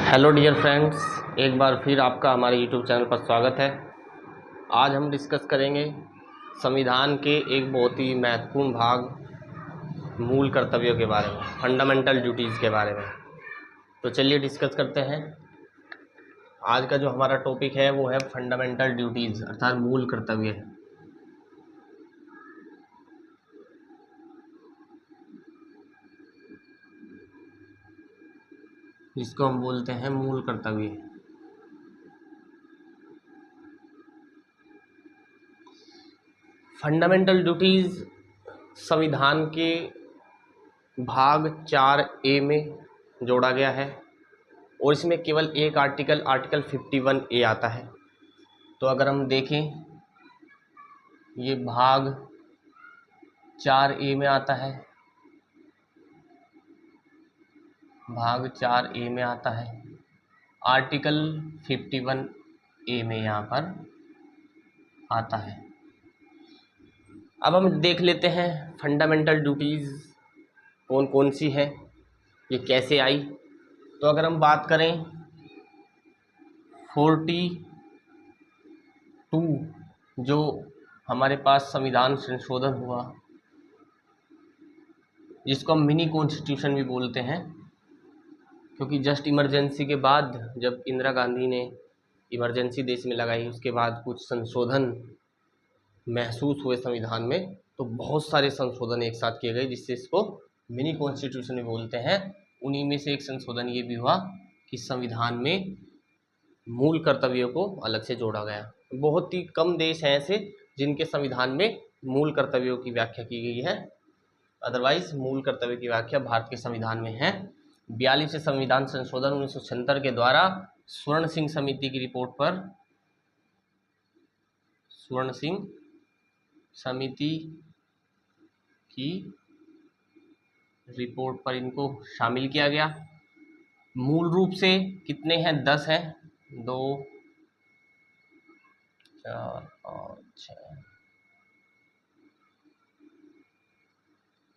Hello dear friends, एक बार फिर आपका हमारे यूट्यूब चैनल पर स्वागत है। आज हम डिस्कस करेंगे संविधान के एक बहुत ही महत्वपूर्ण भाग मूल कर्तव्यों के बारे में, फंडामेंटल ड्यूटीज़ के बारे में। तो चलिए डिस्कस करते हैं। आज का जो हमारा टॉपिक है वो है फंडामेंटल ड्यूटीज़ अर्थात मूल कर्तव्य, जिसको हम बोलते हैं मूल कर्तव्य। फंडामेंटल ड्यूटीज़ संविधान के भाग 4A में जोड़ा गया है और इसमें केवल एक आर्टिकल 51A आता है। तो अगर हम देखें, ये भाग 4A में आता है, भाग 4A में आता है, आर्टिकल 51A में यहाँ पर आता है। अब हम देख लेते हैं फंडामेंटल ड्यूटीज़ कौन कौन सी है, ये कैसे आई। तो अगर हम बात करें 42 जो हमारे पास संविधान संशोधन हुआ, जिसको हम मिनी कॉन्स्टिट्यूशन भी बोलते हैं, क्योंकि जस्ट इमरजेंसी के बाद जब इंदिरा गांधी ने इमरजेंसी देश में लगाई, उसके बाद कुछ संशोधन महसूस हुए संविधान में, तो बहुत सारे संशोधन एक साथ किए गए, जिससे इसको मिनी कॉन्स्टिट्यूशन भी बोलते हैं। उन्हीं में से एक संशोधन ये भी हुआ कि संविधान में मूल कर्तव्यों को अलग से जोड़ा गया। बहुत ही कम देश हैं ऐसे जिनके संविधान में मूल कर्तव्यों की व्याख्या की गई है। अदरवाइज मूल कर्तव्य की व्याख्या भारत के संविधान में है। 42वें संविधान संशोधन 1976 के द्वारा स्वर्ण सिंह समिति की रिपोर्ट पर, स्वर्ण सिंह समिति की रिपोर्ट पर इनको शामिल किया गया। मूल रूप से कितने हैं? 10 हैं, 2 4 5 6।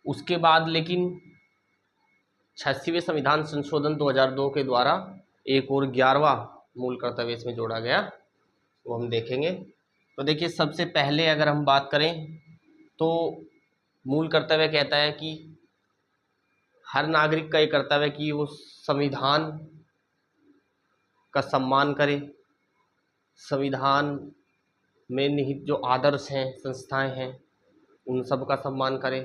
उसके बाद लेकिन 86वें संविधान संशोधन 2002 के द्वारा एक और 11वां मूल कर्तव्य इसमें जोड़ा गया, वो हम देखेंगे। तो देखिए, सबसे पहले अगर हम बात करें तो मूल कर्तव्य कहता है कि हर नागरिक का ये कर्तव्य है कि वो संविधान का सम्मान करे, संविधान में निहित जो आदर्श हैं, संस्थाएं हैं, उन सब का सम्मान करे,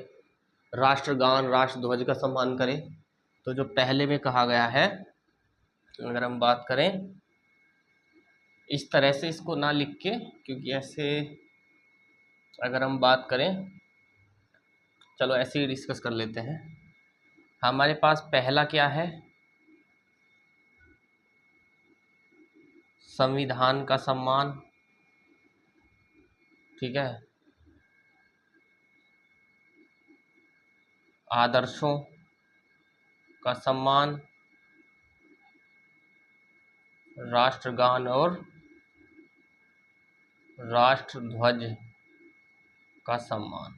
राष्ट्रगान राष्ट्रध्वज का सम्मान करे। तो जो पहले में कहा गया है, अगर हम बात करें इस तरह से, इसको ना लिख के, क्योंकि ऐसे अगर हम बात करें, चलो ऐसे ही डिस्कस कर लेते हैं। हमारे पास पहला क्या है? संविधान का सम्मान, ठीक है, आदर्शों का सम्मान, राष्ट्रगान और राष्ट्रध्वज का सम्मान।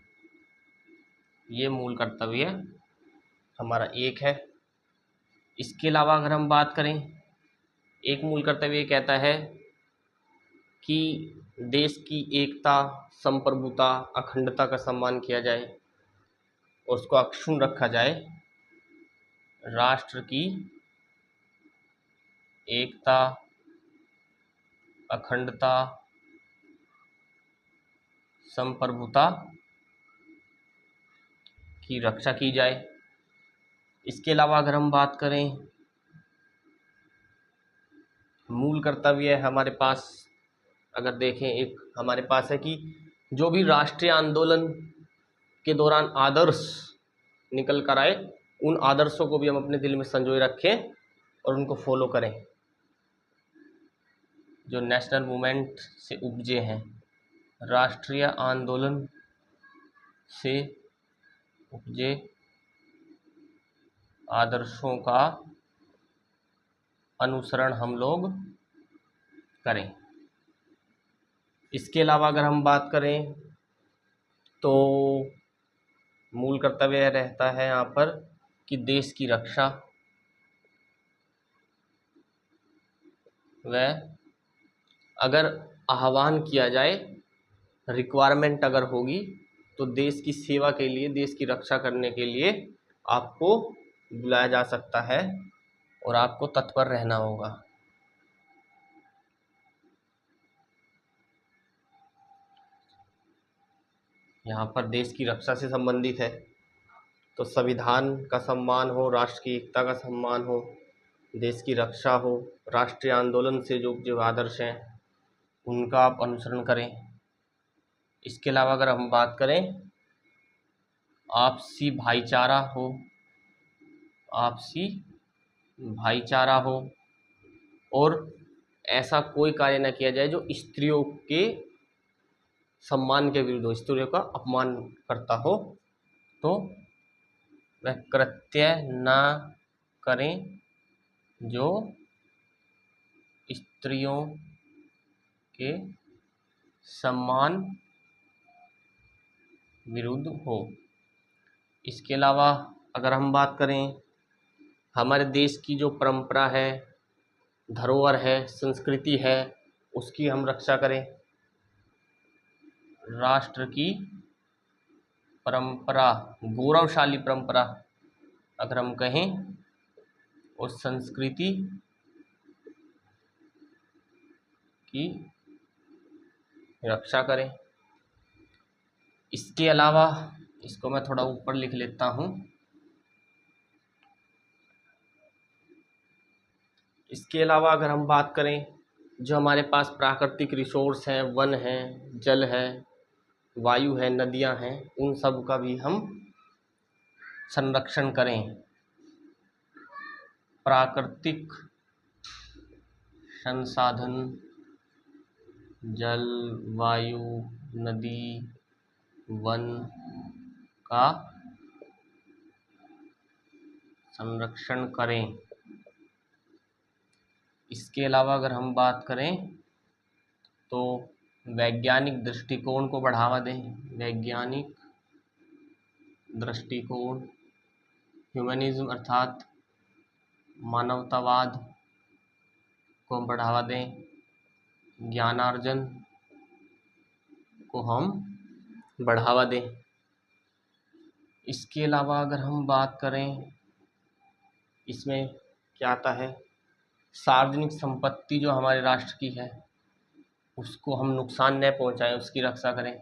ये मूल कर्तव्य हमारा एक है। इसके अलावा अगर हम बात करें, एक मूल कर्तव्य कहता है कि देश की एकता, संप्रभुता, अखंडता का सम्मान किया जाए और उसको अक्षुण्ण रखा जाए। राष्ट्र की एकता, अखंडता, संप्रभुता की रक्षा की जाए। इसके अलावा अगर हम बात करें, मूल कर्तव्य हमारे पास अगर देखें, एक हमारे पास है कि जो भी राष्ट्रीय आंदोलन के दौरान आदर्श निकल कर आए, उन आदर्शों को भी हम अपने दिल में संजोए रखें और उनको फॉलो करें, जो नेशनल मूवमेंट से उपजे हैं, राष्ट्रीय आंदोलन से उपजे आदर्शों का अनुसरण हम लोग करें। इसके अलावा अगर हम बात करें तो मूल कर्तव्य रहता है यहाँ पर कि देश की रक्षा, व अगर आह्वान किया जाए, रिक्वायरमेंट अगर होगी, तो देश की सेवा के लिए, देश की रक्षा करने के लिए आपको बुलाया जा सकता है और आपको तत्पर रहना होगा। यहाँ पर देश की रक्षा से संबंधित है, तो संविधान का सम्मान हो, राष्ट्र की एकता का सम्मान हो, देश की रक्षा हो, राष्ट्रीय आंदोलन से जो जो आदर्श हैं उनका आप अनुसरण करें। इसके अलावा अगर हम बात करें, आपसी भाईचारा हो, आपसी भाईचारा हो, और ऐसा कोई कार्य न किया जाए जो स्त्रियों के सम्मान के विरुद्ध हो, स्त्रियों का अपमान करता हो, तो वह कृत्य न करें जो स्त्रियों के सम्मान विरुद्ध हो। इसके अलावा अगर हम बात करें, हमारे देश की जो परंपरा है, धरोहर है, संस्कृति है, उसकी हम रक्षा करें। राष्ट्र की परंपरा, गौरवशाली परंपरा अगर हम कहें, और संस्कृति की रक्षा करें। इसके अलावा इसको मैं थोड़ा ऊपर लिख लेता हूँ। इसके अलावा अगर हम बात करें, जो हमारे पास प्राकृतिक रिसोर्स हैं, वन हैं, जल है, वायु है, नदियां हैं, उन सब का भी हम संरक्षण करें। प्राकृतिक संसाधन, जल, वायु, नदी, वन का संरक्षण करें। इसके अलावा अगर हम बात करें, तो वैज्ञानिक दृष्टिकोण को बढ़ावा दें। वैज्ञानिक दृष्टिकोण, ह्यूमनिज्म अर्थात मानवतावाद को हम बढ़ावा दें। ज्ञानार्जन को हम बढ़ावा दें। इसके अलावा अगर हम बात करें, इसमें क्या आता है, सार्वजनिक संपत्ति जो हमारे राष्ट्र की है उसको हम नुकसान न पहुंचाएं, उसकी रक्षा करें।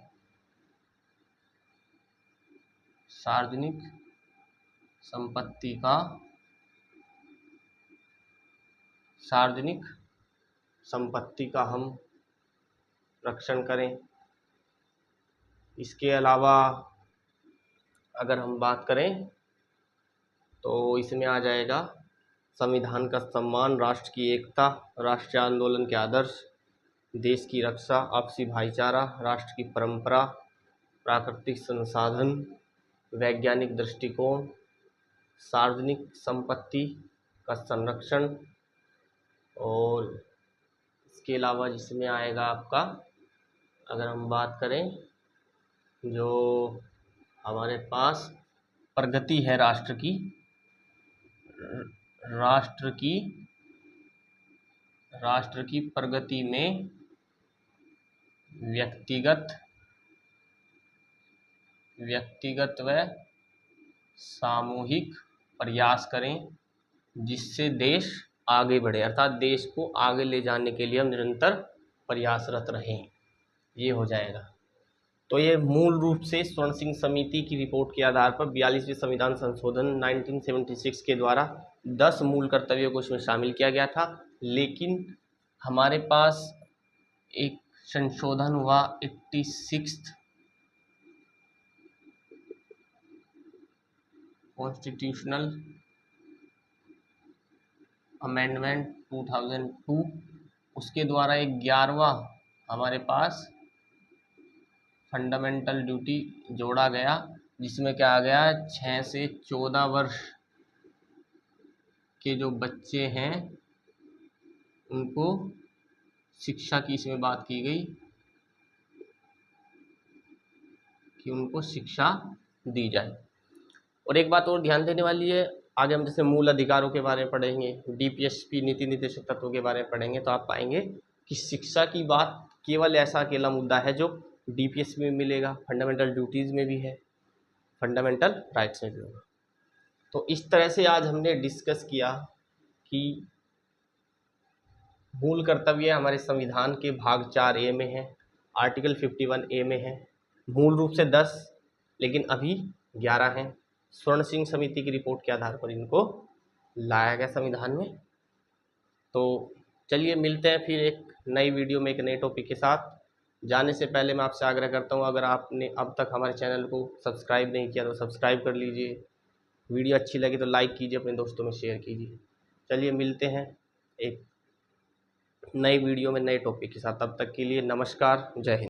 सार्वजनिक संपत्ति का, सार्वजनिक संपत्ति का हम रक्षण करें। इसके अलावा अगर हम बात करें, तो इसमें आ जाएगा संविधान का सम्मान, राष्ट्र की एकता, राष्ट्रीय आंदोलन के आदर्श, देश की रक्षा, आपसी भाईचारा, राष्ट्र की परंपरा, प्राकृतिक संसाधन, वैज्ञानिक दृष्टिकोण, सार्वजनिक संपत्ति का संरक्षण, और इसके अलावा जिसमें आएगा आपका, अगर हम बात करें, जो हमारे पास प्रगति है राष्ट्र की, राष्ट्र की प्रगति में व्यक्तिगत व सामूहिक प्रयास करें, जिससे देश आगे बढ़े, अर्थात देश को आगे ले जाने के लिए हम निरंतर प्रयासरत रहें। ये हो जाएगा। तो ये मूल रूप से स्वर्ण सिंह समिति की रिपोर्ट के आधार पर 42वें संविधान संशोधन 1976 के द्वारा 10 मूल कर्तव्यों को इसमें शामिल किया गया था। लेकिन हमारे पास एक संशोधन हुआ 86th कॉन्स्टिट्यूशनल अमेंडमेंट 2002, उसके द्वारा एक 11वां हमारे पास फंडामेंटल ड्यूटी जोड़ा गया, जिसमें क्या आ गया, 6 से 14 वर्ष के जो बच्चे हैं उनको शिक्षा की इसमें बात की गई कि उनको शिक्षा दी जाए। और एक बात और ध्यान देने वाली है, आगे हम जैसे मूल अधिकारों के बारे में पढ़ेंगे, डीपीएसपी नीति निर्देशक तत्वों के बारे में पढ़ेंगे, तो आप पाएंगे कि शिक्षा की बात केवल ऐसा अकेला मुद्दा है जो डीपीएसपी में मिलेगा, फंडामेंटल ड्यूटीज़ में भी है, फंडामेंटल राइट्स में भी होगा। तो इस तरह से आज हमने डिस्कस किया कि मूल कर्तव्य हमारे संविधान के भाग 4A में है, आर्टिकल 51A में है, मूल रूप से 10 लेकिन अभी 11 हैं। स्वर्ण सिंह समिति की रिपोर्ट के आधार पर इनको लाया गया संविधान में। तो चलिए मिलते हैं फिर एक नई वीडियो में एक नए टॉपिक के साथ। जाने से पहले मैं आपसे आग्रह करता हूँ, अगर आपने अब तक हमारे चैनल को सब्सक्राइब नहीं किया तो सब्सक्राइब कर लीजिए, वीडियो अच्छी लगी तो लाइक कीजिए, अपने दोस्तों में शेयर कीजिए। चलिए मिलते हैं एक नई वीडियो में नए टॉपिक के साथ, तब तक के लिए नमस्कार, जय हिंद।